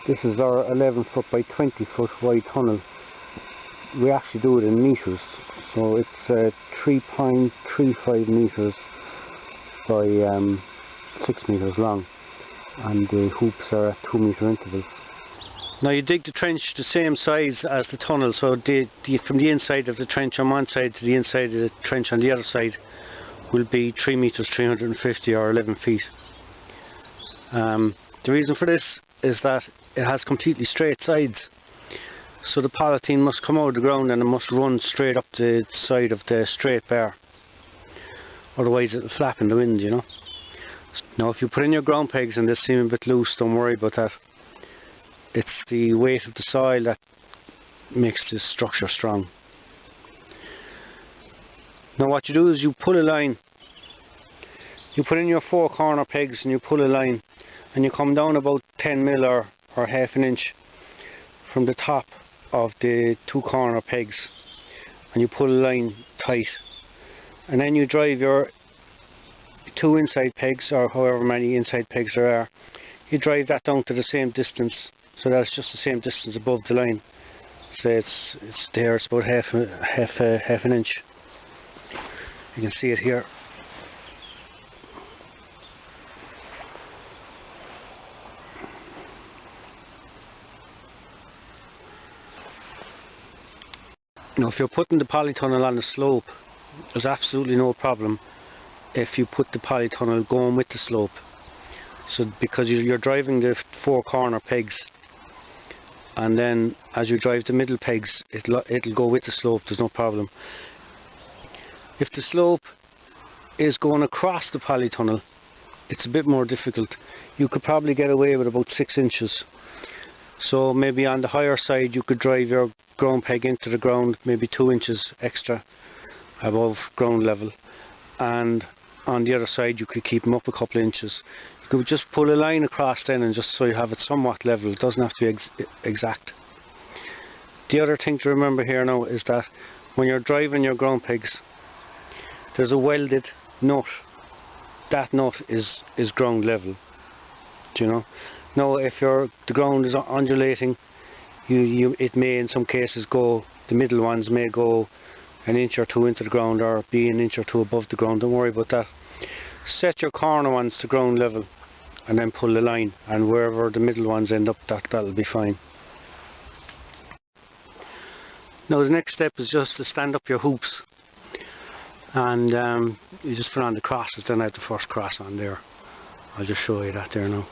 This is our 11 foot by 20 foot wide tunnel. We actually do it in meters, so it's 3.35 meters by 6 meters long, and the hoops are at 2 meter intervals. Now you dig the trench the same size as the tunnel, so from the inside of the trench on one side to the inside of the trench on the other side will be 3 meters 350 or 11 feet. The reason for this is that it has completely straight sides, so the polythene must come out of the ground and it must run straight up the side of the straight bar, otherwise it will flap in the wind, you know. Now if you put in your ground pegs and they seem a bit loose, don't worry about that. It's the weight of the soil that makes this structure strong. Now what you do is you pull a line, you put in your 4 corner pegs and you pull a line, and you come down about 10 mil or half an inch from the top of the 2 corner pegs, and you pull a line tight, and then you drive your 2 inside pegs, or however many inside pegs there are, you drive that down to the same distance, so that it's just the same distance above the line. Say it's there, it's about half an inch. You can see it here. Now if you're putting the polytunnel on the slope, there's absolutely no problem if you put the polytunnel going with the slope. So because you're driving the 4 corner pegs, and then as you drive the middle pegs, it'll go with the slope, there's no problem. If the slope is going across the polytunnel, it's a bit more difficult. You could probably get away with about 6 inches. So maybe on the higher side you could drive your ground peg into the ground, maybe 2 inches extra above ground level, and on the other side you could keep them up a couple of inches. You could just pull a line across then, and just so you have it somewhat level. It doesn't have to be exact. The other thing to remember here now is that when you're driving your ground pegs, there's a welded nut. That nut is ground level, do you know? Now if the ground is undulating, it may in some cases go, the middle ones may go an inch or 2 into the ground, or be an inch or 2 above the ground. Don't worry about that. Set your corner ones to ground level and then pull the line, and wherever the middle ones end up, that'll be fine. Now the next step is just to stand up your hoops, and you just put on the crosses. Then I have the first cross on there. I'll just show you that there now.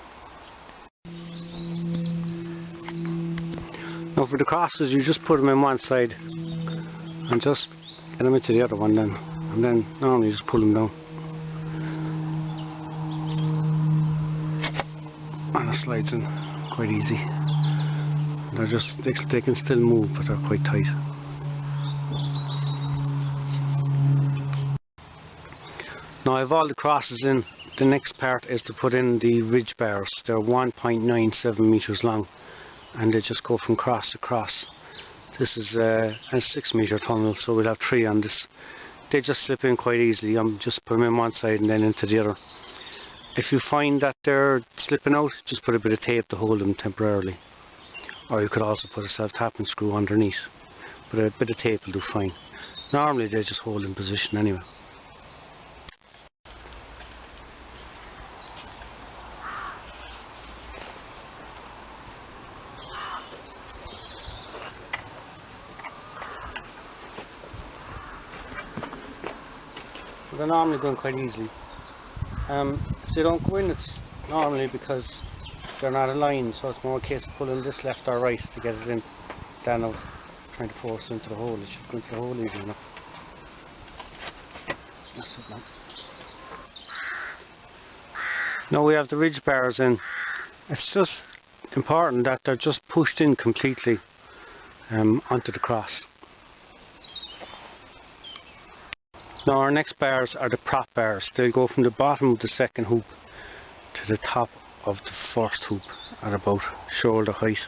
Now for the crosses, you just put them in one side and just get them into the other one then, and then normally you just pull them down and it slides in quite easy. They can still move, but they're quite tight. Now I have all the crosses in. The next part is to put in the ridge bars. They're 1.97 meters long, and they just go from cross to cross. This is a 6 meter tunnel, so we'll have 3 on this. They just slip in quite easily. I'm just put them in one side and then into the other. If you find that they're slipping out, just put a bit of tape to hold them temporarily, or you could also put a self-tapping screw underneath, but a bit of tape will do fine. Normally they just hold in position anyway. They're normally done quite easily. If they don't go in, it's normally because they're not aligned, so it's more a case of pulling this left or right to get it in, than of trying to force it into the hole. It should go into the hole easy enough. That's it now. Now we have the ridge bars in. It's just important that they're just pushed in completely onto the cross. Now our next bars are the prop bars. They'll go from the bottom of the second hoop to the top of the first hoop at about shoulder height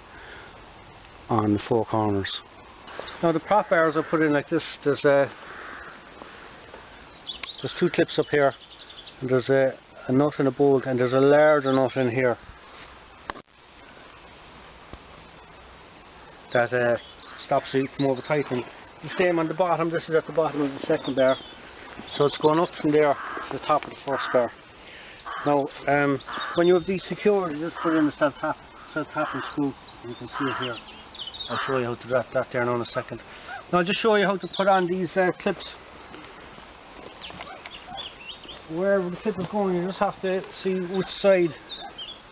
on the 4 corners. Now the prop bars are put in like this. There's 2 clips up here, and there's a nut and a bolt, and there's a larger nut in here. that stops you from over tightening. The same on the bottom. This is at the bottom of the second bar, so it's going up from there to the top of the first bar. Now when you have these secured, you just put in the self-tapping screw. You can see it here. I'll show you how to do that there now in a second. Now I'll just show you how to put on these clips. Wherever the clip is going, you just have to see which side,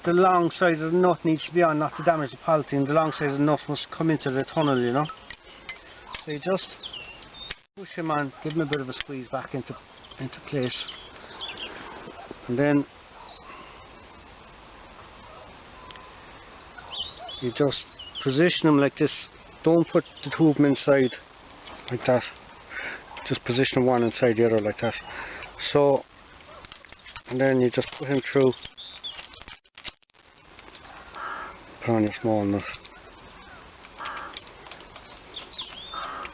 the long side of the nut needs to be on, not to damage the polythene. The long side of the nut must come into the tunnel, you know. So you just push him on, give him a bit of a squeeze back into place, and then you just position them like this. Don't put the two of them inside like that. Just position one inside the other like that. So, and then you just put him through. Put on your small nut.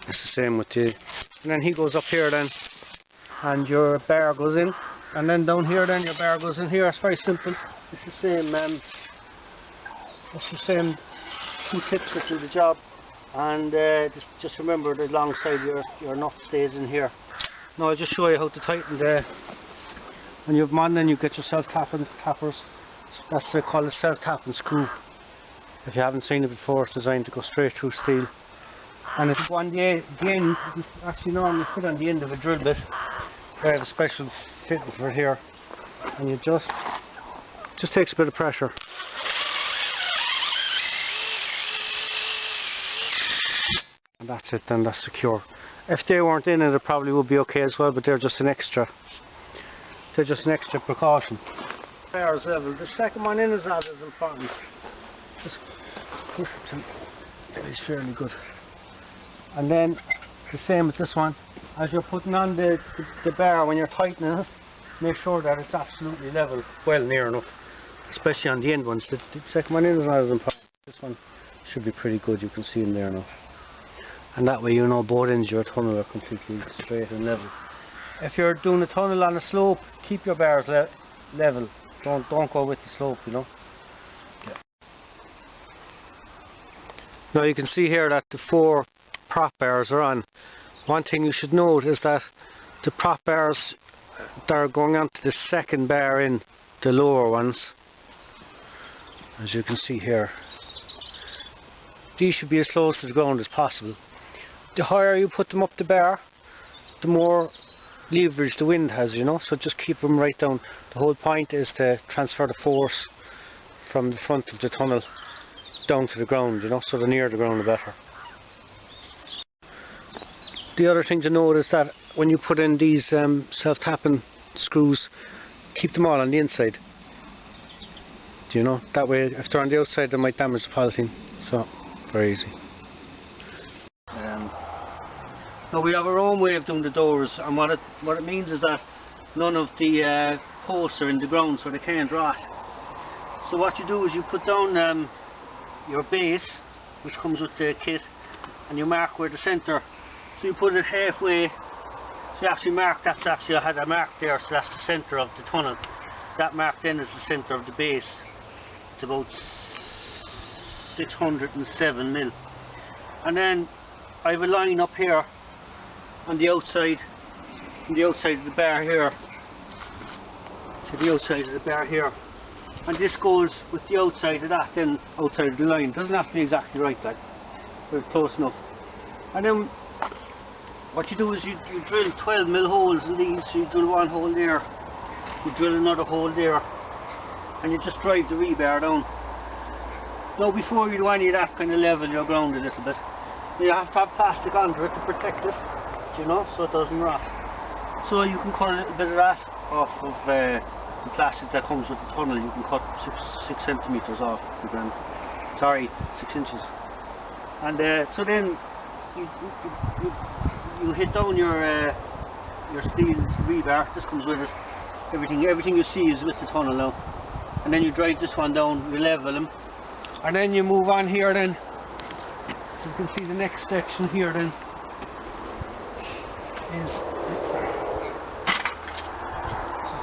It's the same with you. And then he goes up here then, and your bar goes in. And then down here then your bar goes in here. It's very simple. It's the same two tips that do the job. And just remember the long side of your nut stays in here. Now I'll just show you how to tighten the, when you have them on, then you get your self-tappers. That's called a self-tapping screw. If you haven't seen it before, it's designed to go straight through steel. And if you go on the end, you actually normally fit on the end of a drill bit. I have a special fitting for it here. And you just takes a bit of pressure. And that's it, then that's secure. If they weren't in it, it probably would be okay as well, but they're just an extra. They're just an extra precaution. Bars level. The second one in is not as important. Just push it till it's fairly good. And then the same with this one. As you're putting on the bar, when you're tightening it, make sure that it's absolutely level, well near enough. Especially on the end ones. The second one in is not as important. This one should be pretty good. You can see in there now. And that way you know both ends of your tunnel are completely straight and level. If you're doing a tunnel on a slope, keep your bars level. Don't go with the slope, you know. Yeah. Now you can see here that the 4 prop bars are on. One thing you should note is that the prop bars that are going onto the second bar in, the lower ones, as you can see here, these should be as close to the ground as possible. The higher you put them up the bar, the more leverage the wind has, you know, so just keep them right down. The whole point is to transfer the force from the front of the tunnel down to the ground, you know, so the nearer the ground the better. The other thing to note is that when you put in these self-tapping screws, keep them all on the inside. You know, that way if they're on the outside they might damage the polythene, so very easy. Now we have our own way of doing the doors, and what it means is that none of the posts are in the ground, so they can't rot. So what you do is you put down your base, which comes with the kit, and you mark where the centre. So you put it halfway. So you actually mark, that's actually, I had a mark there, so that's the centre of the tunnel. That mark then is the centre of the base. It's about 607 mil. And then I have a line up here on the outside of the bar here, to the outside of the bar here, and this goes with the outside of that, then outside of the line. It doesn't have to be exactly right, like, but it's close enough. And then what you do is you drill 12 mil holes in these. So you drill one hole there, you drill another hole there, and you just drive the rebar down. Now before you do any of that, kind of level your ground a little bit. You have to have plastic under it to protect it, you know, so it doesn't rot. So you can cut a little bit of that off of the plastic that comes with the tunnel. You can cut 6 centimeters off the ground. Sorry, 6 inches. And so then you hit down your steel rebar. This comes with it. Everything you see is with the tunnel now. And then you drive this one down, you level them, and then you move on here then. You can see the next section here then is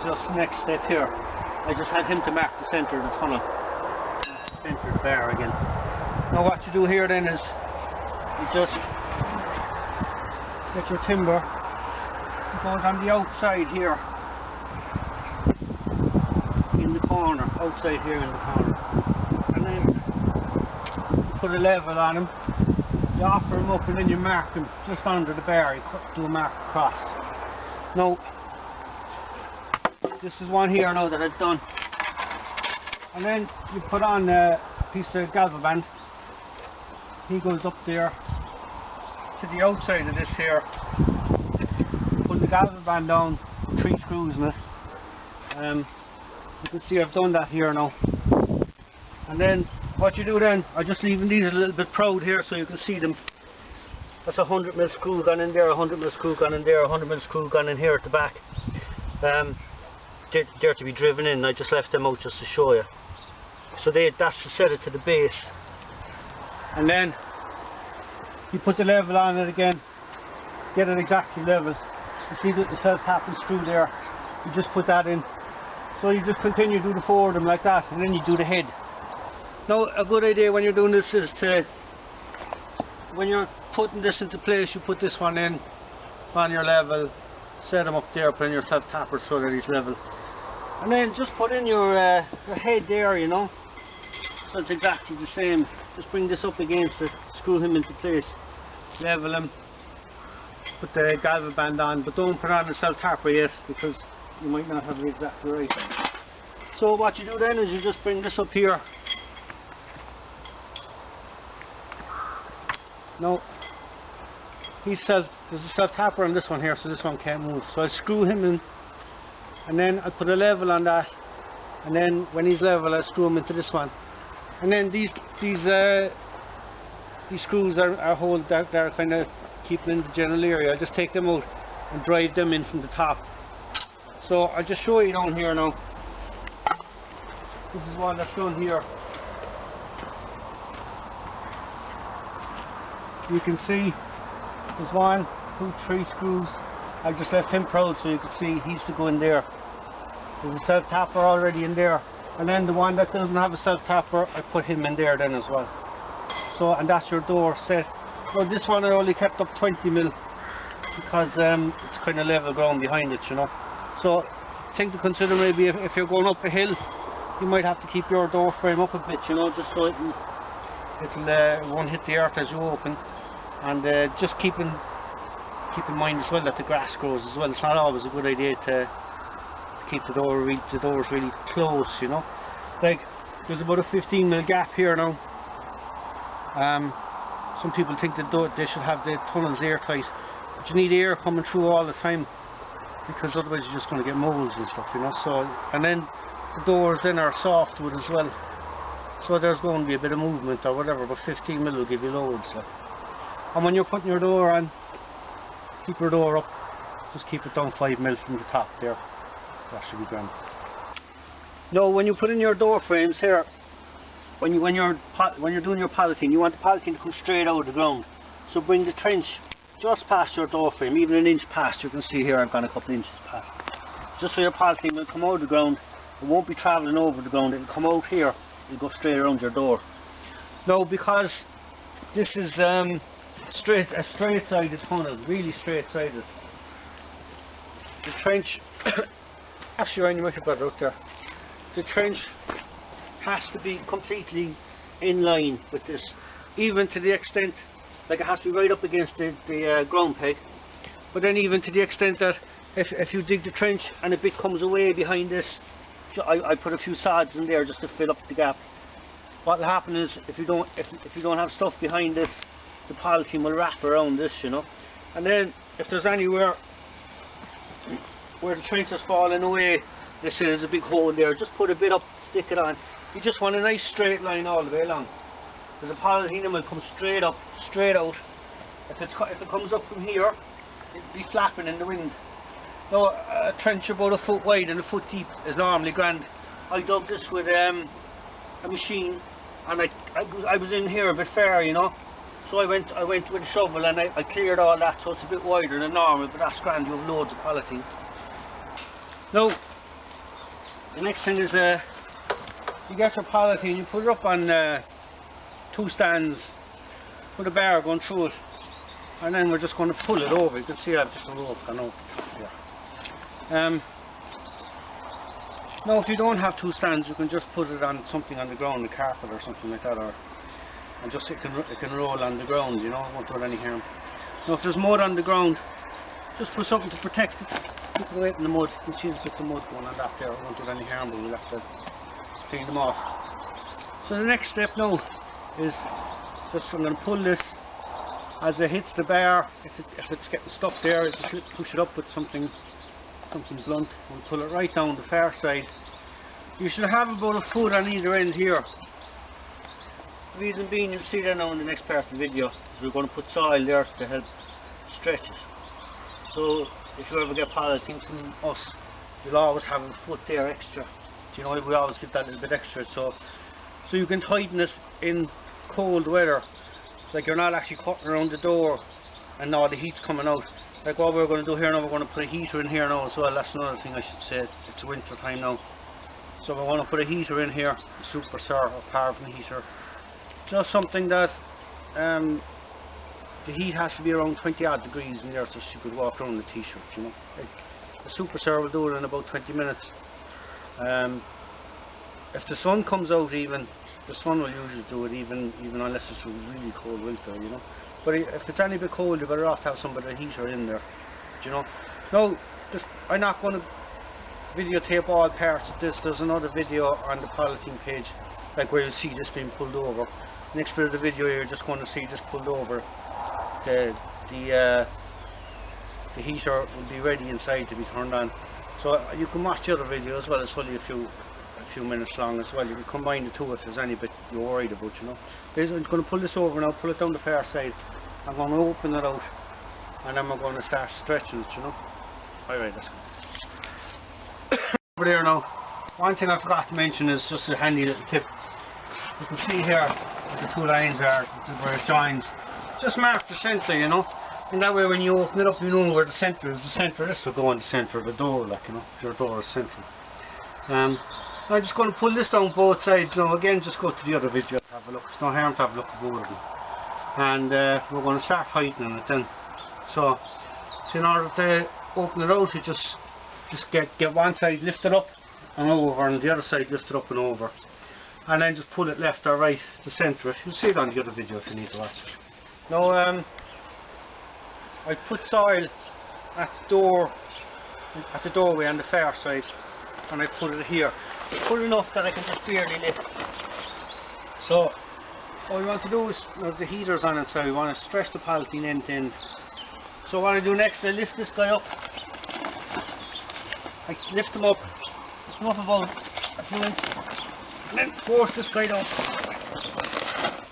just the next step here. I just had him to mark the centre of the tunnel. That's the centre of the bar again. Now what you do here then is you just get your timber. It goes on the outside here, in the corner, outside here in the corner. And then you put a level on him, you offer him up, and then you mark him just under the bar. You do a mark across. Now, this is one here now that I've done. And then you put on a piece of Gable band. He goes up there to the outside of this here. Put the Gable band down, 3 screws in it. You can see I've done that here now. And then what you do then, I'm just leaving these a little bit proud here so you can see them. That's a 100mm screw gone in there, a 100mm screw gone in there, a 100mm screw gone in here at the back. They're to be driven in. I just left them out just to show you. So that's to set it to the base. And then you put the level on it again, get it exactly level. You see the self-tapping screw there, you just put that in. So you just continue to do the 4 of them like that, and then you do the head. Now, a good idea when you're doing this is to, when you're putting this into place, you put this one in on your level, set them up there, put in your self-tapper so that he's level. And then just put in your head there, you know, so it's exactly the same. Just bring this up against it, screw him into place, level him, put the Gable band on, but don't put on the self-tapper yet because you might not have it exactly right. So what you do then is you just bring this up here. No, there's a self-tapper on this one here, so this one can't move. So I screw him in, and then I put a level on that, and then when he's level I screw him into this one. And then these screws they're kind of keeping in the general area. I just take them out and drive them in from the top. So I'll just show you down here now. This is one that's done here. You can see there's 1, 2, 3 screws. I just left him proud so you can see he's to go in there. There's a self-tapper already in there. And then the one that doesn't have a self-tapper, I put him in there then as well. So, and that's your door set. Well, this one I only kept up 20mm because it's kind of level ground behind it, you know. So, thing to consider maybe if you're going up a hill, you might have to keep your door frame up a bit, you know, just so it won't hit the earth as you open. And just keep in mind as well that the grass grows as well. It's not always a good idea to keep the doors really close, you know. Like there's about a 15mm gap here now. Some people think that they should have the tunnels airtight, but you need air coming through all the time because otherwise you're just going to get molds and stuff, you know. So, and then the doors then are softwood as well, so there's going to be a bit of movement or whatever, but 15mm will give you loads. So. And when you're putting your door on, keep your door up, just keep it down 5mm from the top there. That should be grand. Now when you put in your door frames here, when you're doing your polythene, you want the polythene to come straight out of the ground. So bring the trench just past your door frame, even an inch past. You can see here I've gone a couple of inches past. Just so your polythene will come out of the ground. It won't be travelling over the ground, it'll come out here and go straight around your door. Now because this is a straight-sided tunnel, really straight-sided, the trench actually Ryan, you might have got it out there. The trench has to be completely in line with this, even to the extent, like it has to be right up against the ground peg, but then even to the extent that if you dig the trench and a bit comes away behind this, I put a few sods in there just to fill up the gap. What will happen is if you don't have stuff behind this, the polythene will wrap around this, you know. And then if there's anywhere where the trench has fallen away, this is a big hole there, just put a bit up, stick it on. You just want a nice straight line all the way along, because the polythene will come straight up, straight out. If it comes up from here, it'll be flapping in the wind. Now a trench about a foot wide and a foot deep is normally grand. I dug this with a machine, and I was in here a bit far, you know. So I went with a shovel and I cleared all that, so it's a bit wider than normal, but that's grand. You have loads of polythene. Now, the next thing is you get your polythene, you put it up on 2 stands, put a bar going through it, and then we're just going to pull it over. You can see I've just a rope gone over here. Now if you don't have two stands, you can just put it on something on the ground, a carpet or something like that, and just it can roll on the ground, you know, it won't do it any harm. Now if there's mud on the ground, just put something to protect it, keep it away from the mud. You can see there's bits of mud going on that there, it won't do it any harm, but we'll have to clean them off. So the next step now is just I'm going to pull this as it hits the bar. If it's getting stuck there, just push it up with something blunt. We'll pull it right down the far side. You should have about a foot on either end here. The reason being, you'll see there now in the next part of the video, is we're going to put soil there to help stretch it. So if you ever get polythene from us, you'll always have a foot there extra. You know, we always get that little bit extra, so you can tighten it in cold weather. Like you're not actually cutting around the door and now the heat's coming out. Like what we're going to do here now, we're going to put a heater in here now as well. That's another thing I should say. It's winter time now, so we're going to put a heater in here, a super sir or paraffin heater. Just something that the heat has to be around 20 odd degrees in there, so you could walk around the t-shirt. You know, like the super sir will do it in about 20 minutes. If the sun comes out, even the sun will usually do it, even unless it's a really cold winter, you know. But if it's any bit cold, you're better off to have some of the heater in there, you know. Now, I'm not going to videotape all parts of this. There's another video on the Polythene page, like where you'll see this being pulled over. Next bit of the video, you're just going to see this pulled over. The heater will be ready inside to be turned on. So you can watch the other video as well. It's only a few minutes long as well. You can combine the two if there's any bit you're worried about, you know. I'm going to pull this over now, pull it down the far side. I'm going to open it out, and then we're going to start stretching it, you know. Alright, let's go. Over there now, one thing I forgot to mention is just a handy little tip. You can see here where the two lines are, where it joins. Just mark the centre, you know. And that way when you open it up, you know where the centre is. The centre of this will go in the centre of the door, like, you know, if your door is central. I'm just going to pull this down both sides now. Again, just go to the other video to have a look. It's no harm to have a look at both of them. And we're going to start tightening it then. So in order to open it out, you just get one side lifted up and over, and the other side lifted up and over. And then just pull it left or right to centre it. You'll see it on the other video if you need to watch it. Now I put soil at the doorway on the far side, and I put it here. Put enough that I can just barely lift. So all we want to do is, the heater's on it, so we want to stretch the polythene end to end. So what I do next, I lift this guy up. I lift him up about a few inches, and then force this guy down.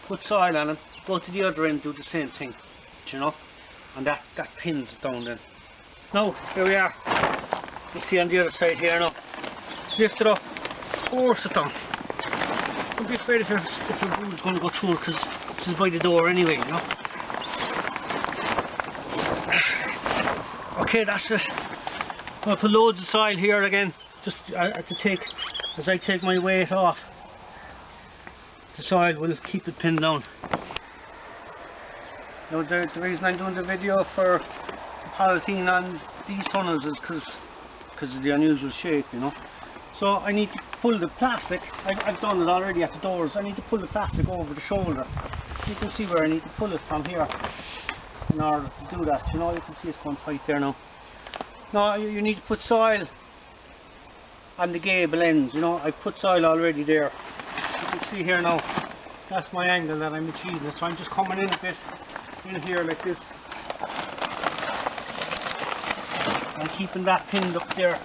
Put soil on him. Go to the other end, do the same thing, you know, and that pins it down then. Now here we are. You see on the other side here now. Lift it up, force it down. Don't be afraid if your broom's going to go through it, because this is by the door anyway, you know. Okay, that's it. I'm going to put loads of soil here again, just as I take my weight off. The soil will keep it pinned down. Now the reason I'm doing the video for the polythene on these tunnels is because of the unusual shape, you know. So I need to pull the plastic. I've done it already at the doors. I need to pull the plastic over the shoulder. You can see where I need to pull it from here in order to do that. You know, you can see it's going tight there now. Now you need to put soil on the gable ends. You know, I've put soil already there. You can see here now, that's my angle that I'm achieving. So I'm just coming in a bit in here like this. I'm keeping that pinned up there.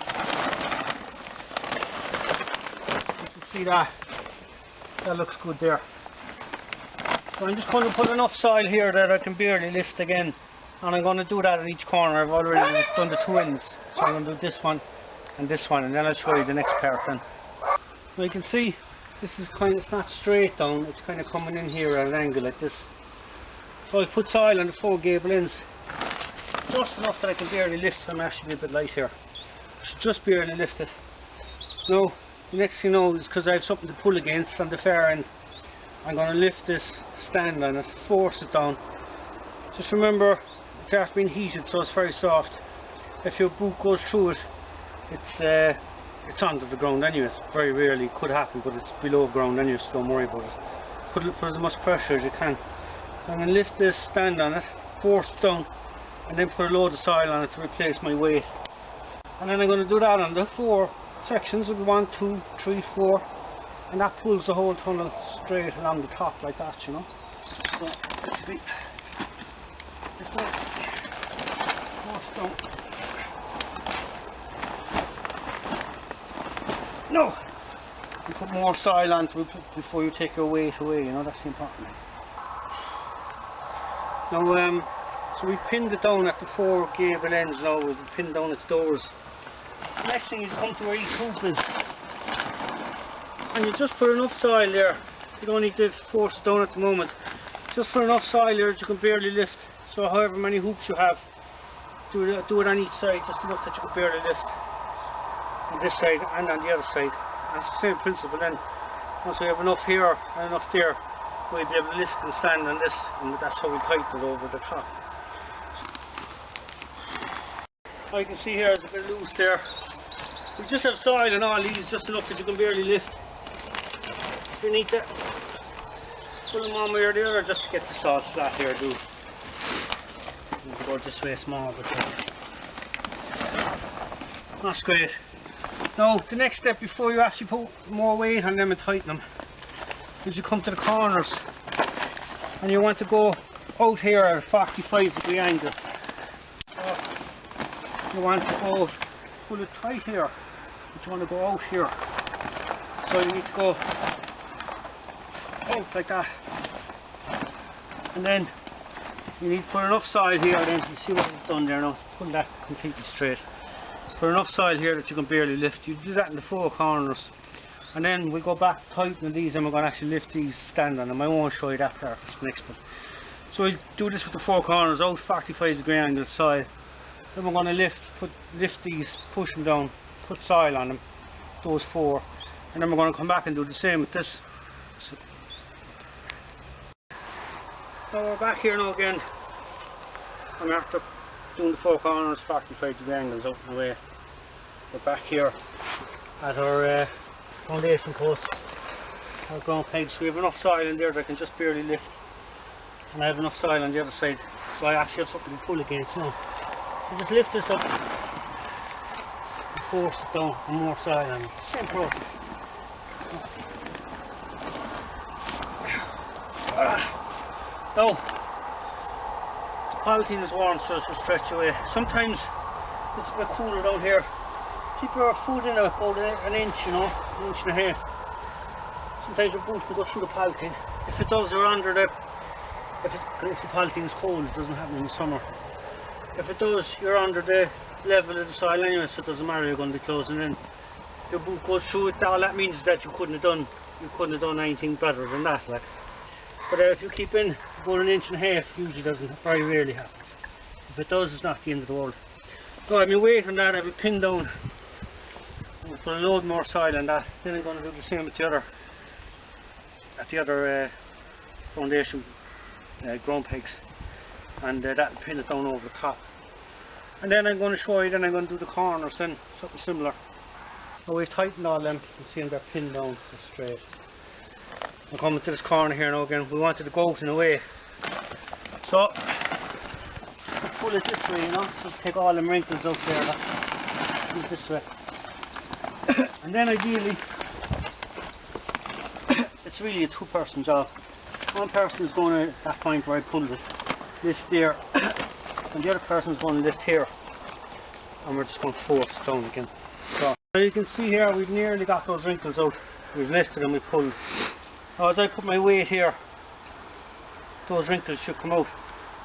See that looks good there. So I'm just going to put enough soil here that I can barely lift again, and I'm going to do that at each corner. I've already done the two ends, so I'm going to do this one, and then I'll show you the next part then. So you can see this is it's not straight down, it's kind of coming in here at an angle like this. So I put soil on the four gable ends, just enough that I can barely lift. I'm actually a bit light here, so just barely lift it. Now the next thing you know is, because I have something to pull against on the far end, I'm going to lift this stand on it, force it down. Just remember, it's after being heated, so it's very soft. If your boot goes through it, it's under the ground anyway. It's very rarely could happen, but it's below ground anyway, so don't worry about it. Put as much pressure as you can. So I'm going to lift this stand on it, force it down, and then put a load of soil on it to replace my weight. And then I'm going to do that on the 4 sections of 1, 2, 3, 4, and that pulls the whole tunnel straight along the top like that, you know. So this will be this way, force down. No! You put more soil on before you take your weight away, you know, that's the important thing. Now, so we pinned it down at the 4 gable ends now, we've pinned down its doors. The next thing is come to where each hoop is. And you just put enough soil there. You don't need to force it down at the moment. Just put enough soil there that you can barely lift. So however many hoops you have, do it on each side, just enough that you can barely lift. On this side and on the other side. That's the same principle then. Once we have enough here and enough there, we'll be able to lift and stand on this, and that's how we tighten it over the top. Now you can see here it's a bit loose there. We just have soil in all these, just enough that you can barely lift. You need to pull them one way or the other just to get the salt flat here, do. You can go this way small, but that's great. Now the next step before you actually put more weight on them and tighten them is you come to the corners and you want to go out here at a 45-degree angle. So you want to go pull it tight here, but you want to go out here. So you need to go out like that, and then you need to put enough soil here. Then you see what I've done there now, putting that completely straight. Put enough soil here that you can barely lift. You do that in the 4 corners, and then we go back tightening these, and we're going to actually lift these, stand on them. I won't show you that part, that's the next bit. So we'll do this with the 4 corners, out 45-degree angle soil. Then we're going to lift these, push them down, put soil on them, those 4, and then we're going to come back and do the same with this. So we're back here now again, and after doing the 4 corners, 45-degree angles out and away, we're back here at our foundation posts, our ground pegs. We have enough soil in there that I can just barely lift, and I have enough soil on the other side, so I actually have something to pull against now. So just lift this up and force it down and more soil on it. Same process. Now, the polythene is warm, so it's will stretch away. Sometimes it's a bit cooler down here. Keep your foot in about an inch, you know, an inch and a half. Sometimes your boot can go through the polythene. If it does, you're under the. If the polythene is cold, it doesn't happen in the summer. If it does, you're under the level of the soil anyway, so it doesn't matter. You're going to be closing in. Your boot goes through it. All that means is that you couldn't have done anything better than that, like. But if you keep in about an inch and a half, usually doesn't, very rarely happens. If it does, it's not the end of the world. So I've been waiting on that. I've been pinned down. I'm going to put a load more soil on that. Then I'm going to do the same with the other foundation ground pegs, and that'll pin it down over the top. And then I'm going to show you. Then I'm going to do the corners. Then something similar. Now we've tightened all them. You can see them, they're pinned down straight. I'm coming to this corner here now again. We wanted to go out in a way, so pull it this way, you know, just take all them wrinkles out there. Use this way, and then ideally, it's really a 2-person job. One person is going to that point where I pulled it, lift there, and the other person is going to lift here, and we're just going to force it down again. So now you can see here we've nearly got those wrinkles out. We've lifted and we pulled. Now as I put my weight here, those wrinkles should come out.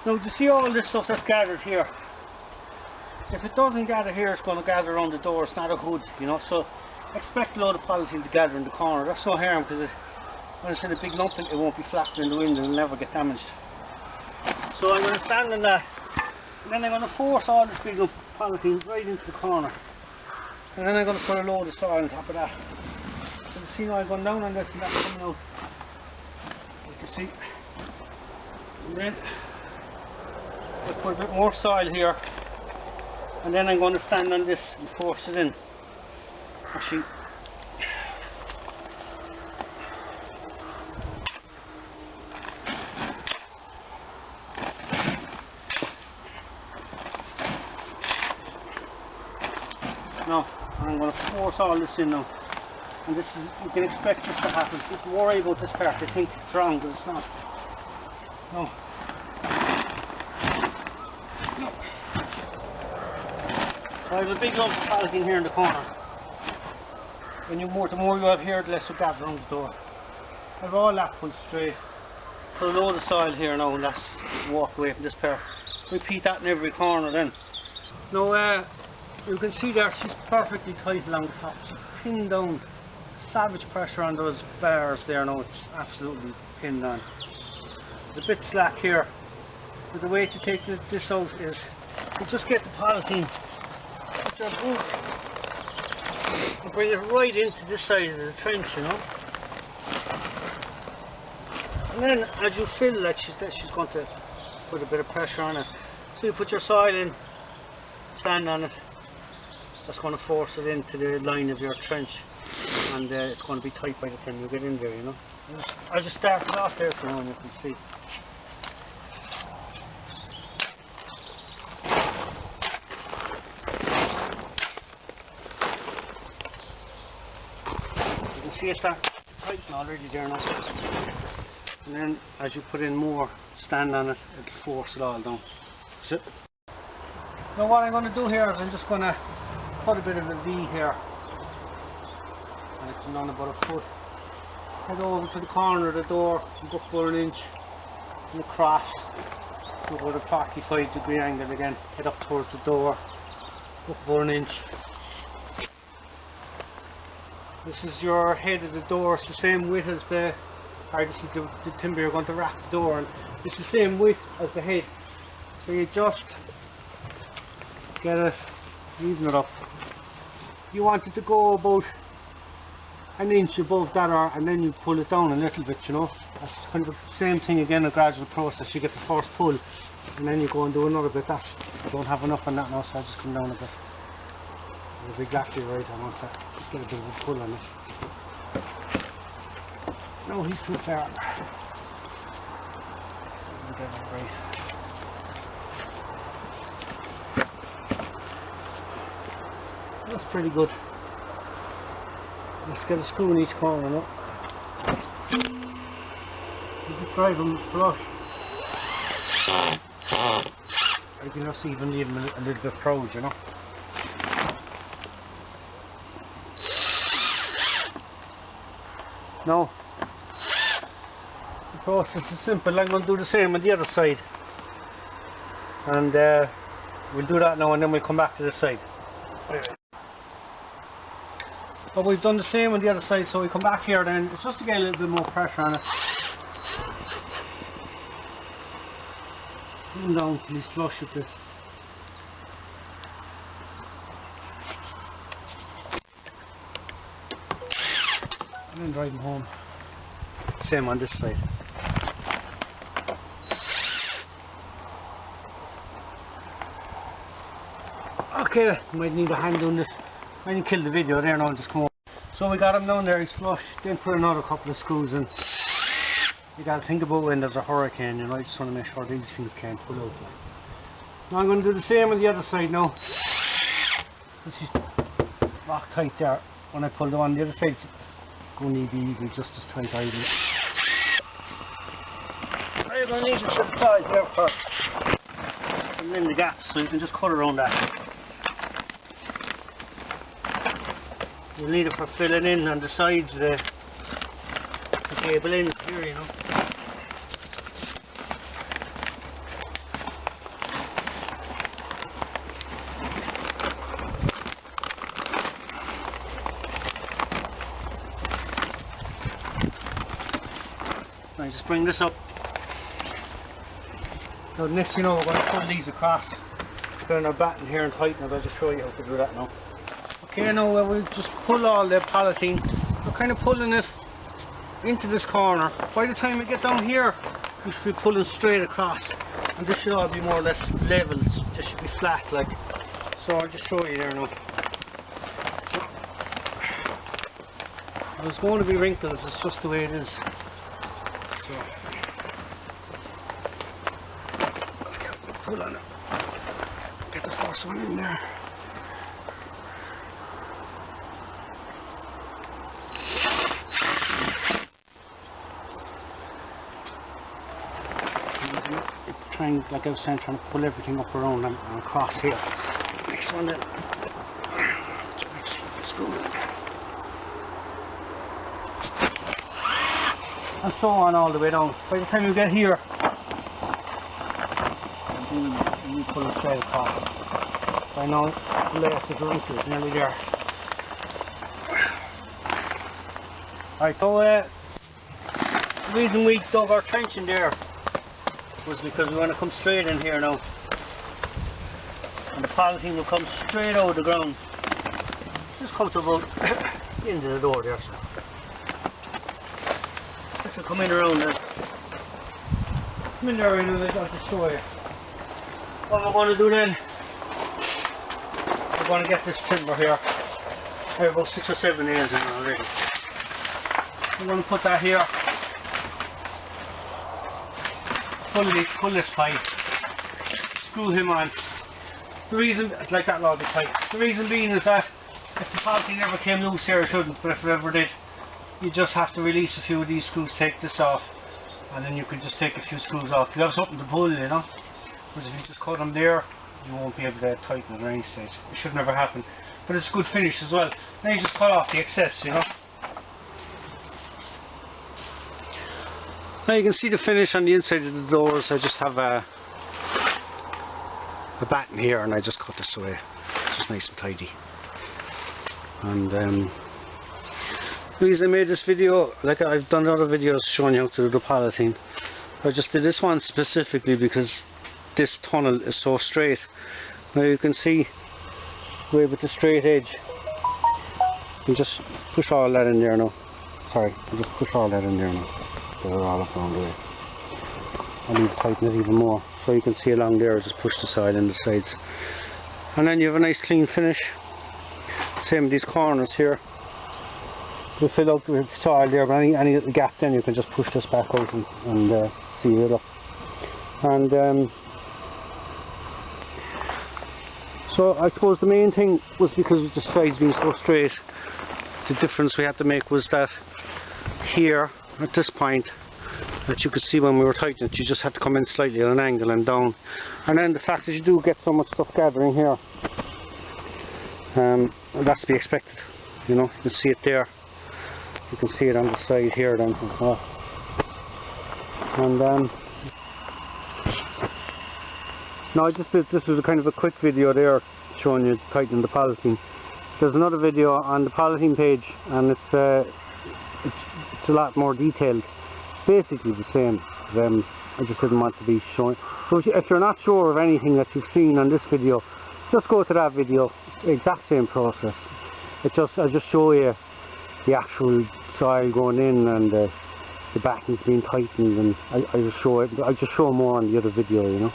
Now you see all this stuff that's gathered here. If it doesn't gather here, it's going to gather around the door. It's not a hood, you know, so expect a load of polythene to gather in the corner. That's no harm, because when it's in a big lump, it won't be flapping in the wind and it'll never get damaged. So I'm going to stand on that, and then I'm going to force all this big lump of polythene right into the corner, and then I'm going to put a load of soil on top of that. So you see now I'm going down on this and that's coming out. see. And then I put a bit more soil here, and then I'm going to stand on this and force it in. Actually, now I'm going to force all this in now, and this is, you can expect this to happen. Don't worry about this part. I think it's wrong, but it's not. No. I have a big lump of polythene here in the corner. When the more you have here, the less you gather around the door. I have all that pulled straight. Put a load of soil here now, and that's walk away from this part. Repeat that in every corner then. Now you can see there she's perfectly tight along the top. She's pinned down. Savage pressure on those bars there now. It's absolutely pinned on. There's a bit slack here. But the way to take this out is you just get the polythene with your boot and bring it right into this side of the trench, you know. And then as you feel that she's going to put a bit of pressure on it, so you put your soil in, stand on it. That's going to force it into the line of your trench, and it's going to be tight by the time you get in there, you know. I'll just start it off there for now, and you can see. You can see it's that tight already there now. And then as you put in more, stand on it, it'll force it all down. That's it. Now what I'm going to do here is I'm just going to put a bit of a V here, and I come down about a foot, head over to the corner of the door, and go for an inch, and across, go about a 45-degree angle again, head up towards the door, go for an inch. This is your head of the door, it's the same width as the, or this is the timber you're going to wrap the door, and it's the same width as the head, so you just get it, even it up. You want it to go about an inch above that, and then you pull it down a little bit, you know. That's kind of the same thing again, a gradual process. You get the first pull, and then you go and do another bit. I don't have enough on that now, so I just come down a bit. That's exactly right. I want to just get a bit of a pull on it. No, he's too far. Get it right. That's pretty good. Let's get a screw in each corner now. You just drive them flush. You can just even leave them a little bit proud, you know. Now, the process is simple. I'm going to do the same on the other side. And we'll do that now, and then we'll come back to this side. But we've done the same on the other side, so we come back here then. It's just to get a little bit more pressure on it. Even down till he's flush with this. And then drive him home. Same on this side. Okay, might need a hand doing this. I didn't kill the video there now, just come over. So we got him down there, he's flush. Then put another couple of screws in. You gotta think about when there's a hurricane, you know, I just want to make sure these things can't pull out. Now I'm going to do the same on the other side now. This is lock tight there. When I pull them on the other side, it's going to be even just as tight either. I'm going to need it to the side here first. And then the gaps, so you can just cut around that. You'll need it for filling in on the sides, the gable ends here, you know. I just bring this up. So next you know we're going to pull these across. Turn our batten here and tighten it. I'll just show you how to do that now. Okay, now we'll just pull all the polythene. We're kind of pulling it into this corner. By the time we get down here, you should be pulling straight across, and this should all be more or less level. This should be flat, like. So I'll just show you there now. There's going to be wrinkles, it's just the way it is. So pull on it. Get the first one in there. Trying, like I was saying, trying to pull everything up around and across here. Next one then. Screw it. And so on all the way down. By the time you get here, you pull it straight across. By now, the last of the wrinkle is nearly there. Right, so the reason we dug our trench in there was because we want to come straight in here now. And the polythene will come straight out of the ground. Just come to about the end of the door there. So. This will come in around there. Come in there and I'll just show you. What we're going to do then, we're going to get this timber here. I have about 6 or 7 nails in it already. We're going to put that here. Pull this pipe. Screw him on. The reason, like that lobby pipe. The reason being is that if the polythene ever came loose here, it shouldn't, but if it ever did, you just have to release a few of these screws, take this off, and then you can just take a few screws off. You have something to pull, you know. Because if you just cut them there, you won't be able to tighten it at any stage. It should never happen. But it's a good finish as well. Then you just cut off the excess, you know. Now you can see the finish on the inside of the doors. I just have a batten here and I just cut this away. It's just nice and tidy. And the reason I made this video, like I've done other videos showing you how to do the polythene, I just did this one specifically because this tunnel is so straight. Now you can see way with the straight edge. You can just push all that in there now. Sorry, I just push all that in there now. They're all up around the way. I need to tighten it even more. So you can see along there, just push the soil in the sides. And then you have a nice clean finish. Same with these corners here. You fill out with soil there, but any little gap then you can just push this back out and seal it up. And so I suppose the main thing was because of the sides being so straight, the difference we had to make was that here at this point, that you could see when we were tightening it, you just had to come in slightly at an angle and down. And then the fact that you do get so much stuff gathering here, that's to be expected, you know. You can see it there, you can see it on the side here then as well. And now I just did, this was a kind of a quick video there showing you tightening the polythene. There's another video on the polythene page and it's a lot more detailed. Basically the same. I just didn't want to be showing. So if you're not sure of anything that you've seen on this video, just go to that video. Exact same process. I'll just show you the actual soil going in and the battens being tightened, and I'll just show more on the other video, you know.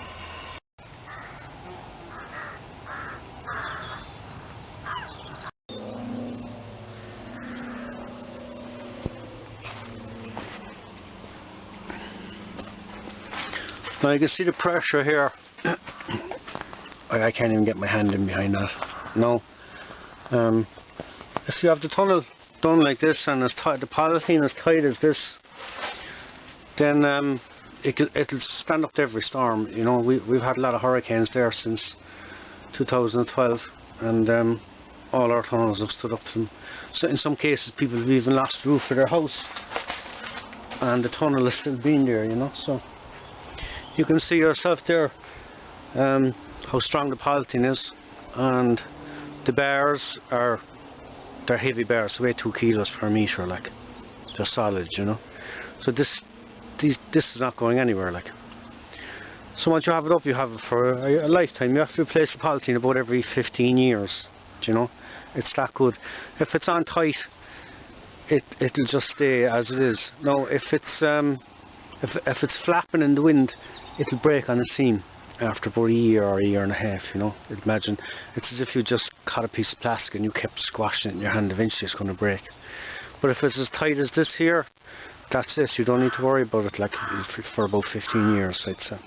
Now you can see the pressure here. I can't even get my hand in behind that. No. If you have the tunnel done like this and the polythene as tight as this, then it'll stand up to every storm. You know, we've had a lot of hurricanes there since 2012, and all our tunnels have stood up to them. So in some cases, people have even lost the roof of their house, and the tunnel has still been there. You know, so. You can see yourself there how strong the polythene is, and the bars they're heavy bars, they weigh 2 kilos per metre, like they're solid, you know. So this is not going anywhere, like. So once you have it up, you have it for a lifetime. You have to replace the polythene about every 15 years, you know. It's that good. If it's on tight, it'll just stay as it is. Now if it's flapping in the wind, it'll break on the seam after about a year or a year and a half, you know. Imagine it's as if you just cut a piece of plastic and you kept squashing it in your hand. Eventually it's going to break. But if it's as tight as this here, that's it. You don't need to worry about it, like, for about 15 years, I'd say.